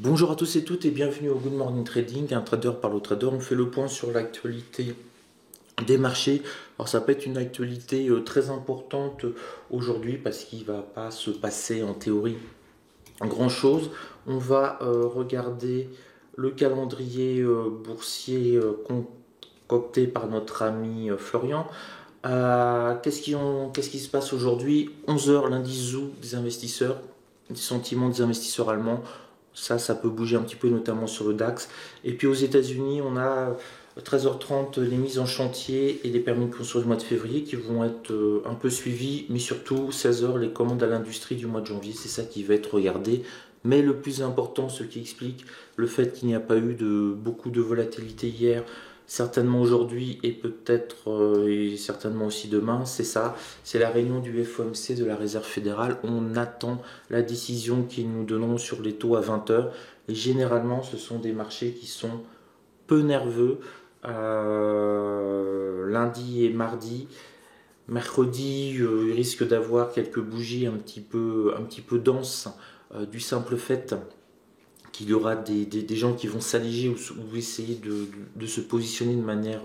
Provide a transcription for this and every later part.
Bonjour à tous et toutes et bienvenue au Good Morning Trading, un trader par le trader. On fait le point sur l'actualité des marchés. Alors ça peut être une actualité très importante aujourd'hui parce qu'il ne va pas se passer en théorie grand chose. On va regarder le calendrier boursier concocté par notre ami Florian. Qu'est-ce qui se passe aujourd'hui? 11 heures, l'indice ZOO des investisseurs, des sentiments des investisseurs allemands. Ça peut bouger un petit peu, notamment sur le DAX. Et puis aux États-Unis, on a 13h30 les mises en chantier et les permis de construire du mois de février qui vont être un peu suivis, mais surtout 16h les commandes à l'industrie du mois de janvier. C'est ça qui va être regardé. Mais le plus important, ce qui explique le fait qu'il n'y a pas eu beaucoup de volatilité hier, certainement aujourd'hui et peut-être et certainement aussi demain, c'est ça, c'est la réunion du FOMC de la Réserve fédérale. On attend la décision qu'ils nous donneront sur les taux à 20h. Et généralement, ce sont des marchés qui sont peu nerveux lundi et mardi. Mercredi, il risque d'avoir quelques bougies un petit peu denses du simple fait qu'il y aura des gens qui vont s'alléger ou essayer de se positionner de manière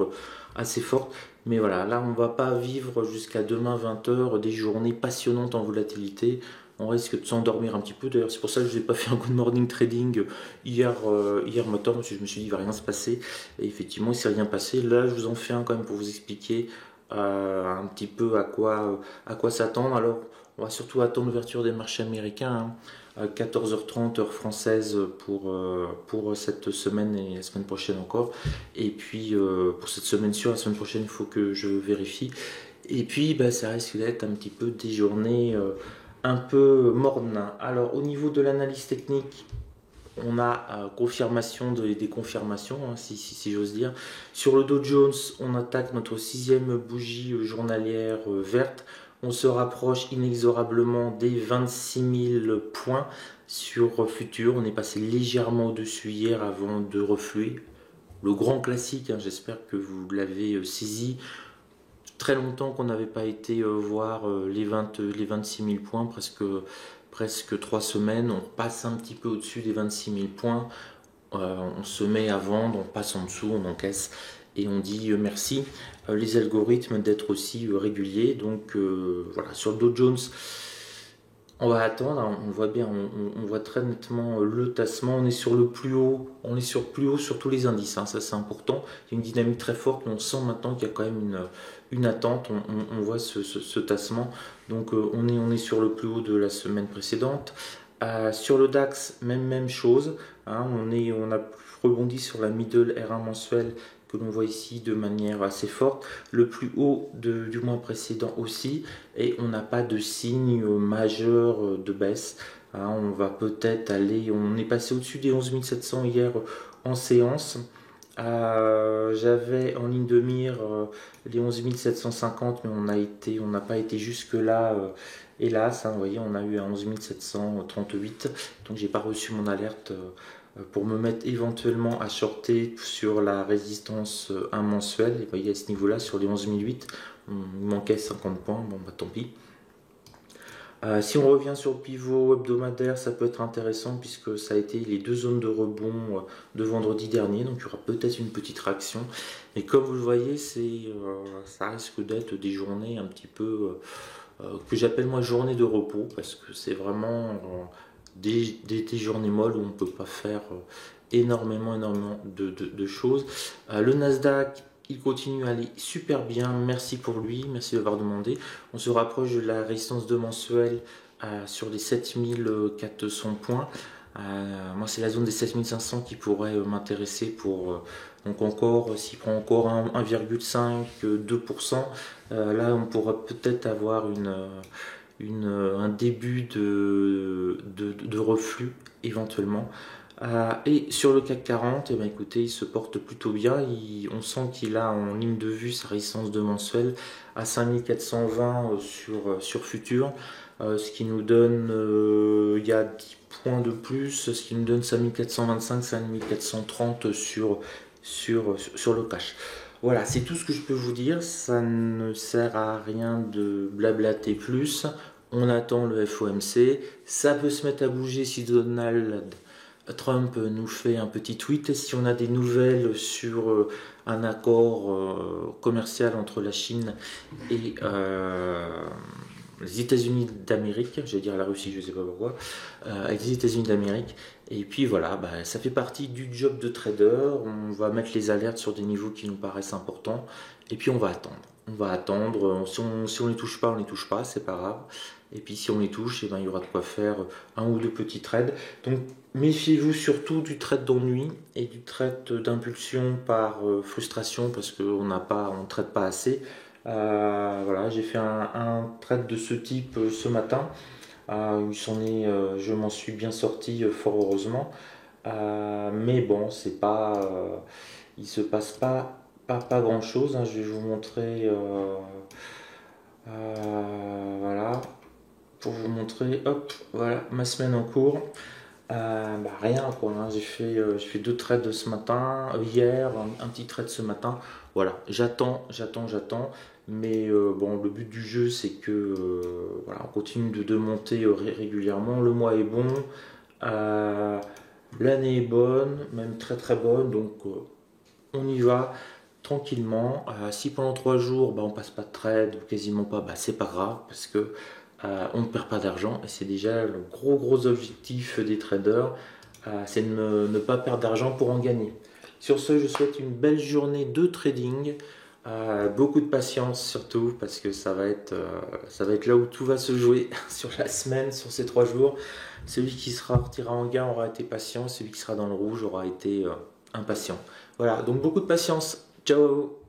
assez forte. Mais voilà, là on ne va pas vivre jusqu'à demain 20h des journées passionnantes en volatilité. On risque de s'endormir un petit peu. D'ailleurs, c'est pour ça que je n'ai pas fait un good morning trading hier matin, parce que je me suis dit il ne va rien se passer. Et effectivement, il ne s'est rien passé. Là, je vous en fais un quand même pour vous expliquer un petit peu à quoi s'attendre. Alors, on va surtout attendre l'ouverture des marchés américains, à 14h30 heure française pour cette semaine et la semaine prochaine encore. Et puis pour cette semaine sûre, la semaine prochaine, il faut que je vérifie. Et puis ça risque d'être un petit peu des journées un peu mornes. Alors au niveau de l'analyse technique, on a confirmation des confirmations, hein, si j'ose dire. Sur le Dow Jones, on attaque notre sixième bougie journalière verte. On se rapproche inexorablement des 26 000 points sur futur. On est passé légèrement au-dessus hier avant de refluer. Le grand classique, hein, j'espère que vous l'avez saisi. Très longtemps qu'on n'avait pas été voir les 26 000 points, presque 3 semaines. On passe un petit peu au-dessus des 26 000 points. On se met à vendre, on passe en dessous, on encaisse et on dit merci. Les algorithmes d'être aussi réguliers. Donc voilà, sur le Dow Jones, on va attendre, hein, on voit bien, on voit très nettement le tassement. On est sur le plus haut, on est sur plus haut sur tous les indices, hein, ça c'est important. Il y a une dynamique très forte, mais on sent maintenant qu'il y a quand même une attente. On voit ce tassement. Donc on est sur le plus haut de la semaine précédente. Sur le DAX, même chose. Hein, on a rebondi sur la middle R1 mensuelle que l'on voit ici de manière assez forte, le plus haut du mois précédent aussi, et on n'a pas de signe majeur de baisse. Hein, on va peut-être aller, on est passé au-dessus des 11 700 hier en séance. J'avais en ligne de mire les 11 750, mais on n'a pas été jusque là, hélas, hein, vous voyez, on a eu à 11 738, donc j'ai pas reçu mon alerte pour me mettre éventuellement à shorter sur la résistance 1 mensuelle. Et vous voyez, à ce niveau là, sur les 11 008, il manquait 50 points, bon bah tant pis. Si on revient sur le pivot hebdomadaire, ça peut être intéressant puisque ça a été les deux zones de rebond de vendredi dernier, donc il y aura peut-être une petite réaction. Et comme vous le voyez, ça risque d'être des journées un petit peu que j'appelle moi journée de repos, parce que c'est vraiment des journées molles où on ne peut pas faire énormément de choses. Le Nasdaq, il continue à aller super bien, merci pour lui, merci d'avoir demandé. On se rapproche de la résistance de mensuelle sur les 7400 points. Moi, c'est la zone des 7500 qui pourrait m'intéresser pour donc encore, s'il prend encore 1,5-2%, là on pourra peut-être avoir un début de reflux éventuellement. Et sur le CAC 40, eh ben, écoutez, il se porte plutôt bien. On sent qu'il a en ligne de vue sa résistance de mensuel à 5420 sur futur, ce qui nous donne, il y a 10 points de plus, ce qui nous donne 5425, 5430 sur le cash. Voilà, c'est tout ce que je peux vous dire. Ça ne sert à rien de blablater plus. On attend le FOMC. Ça peut se mettre à bouger si Donald Trump nous fait un petit tweet. Si on a des nouvelles sur un accord commercial entre la Chine et les États-Unis d'Amérique, j'allais dire la Russie, je ne sais pas pourquoi, avec les États-Unis d'Amérique. Et puis voilà, bah, ça fait partie du job de trader. On va mettre les alertes sur des niveaux qui nous paraissent importants. Et puis on va attendre. On va attendre. Si on les touche pas, on les touche pas, c'est pas grave. Et puis si on les touche, eh ben, il y aura de quoi faire un ou deux petits trades. Donc méfiez-vous surtout du trade d'ennui et du trade d'impulsion par frustration parce qu'on ne trade pas assez. Voilà, j'ai fait un trade de ce type ce matin. Je m'en suis bien sorti fort heureusement. Mais bon, c'est pas, il se passe pas grand chose, hein. Je vais vous montrer, voilà, pour vous montrer, hop, voilà, ma semaine en cours. Rien quoi, hein. J'ai fait deux trades ce matin, hier, un petit trade ce matin. Voilà, j'attends. Mais bon, le but du jeu, c'est que voilà, on continue de monter régulièrement. Le mois est bon, euh, l'année est bonne, même très très bonne. Donc on y va tranquillement. Si pendant 3 jours, bah, on passe pas de trade ou quasiment pas, bah, c'est pas grave parce que on ne perd pas d'argent et c'est déjà le gros objectif des traders, c'est de ne pas perdre d'argent pour en gagner. Sur ce, je souhaite une belle journée de trading, beaucoup de patience surtout parce que ça va être là où tout va se jouer sur la semaine, sur ces 3 jours. Celui qui sera retiré en gain aura été patient, celui qui sera dans le rouge aura été impatient. Voilà, donc beaucoup de patience. Ciao!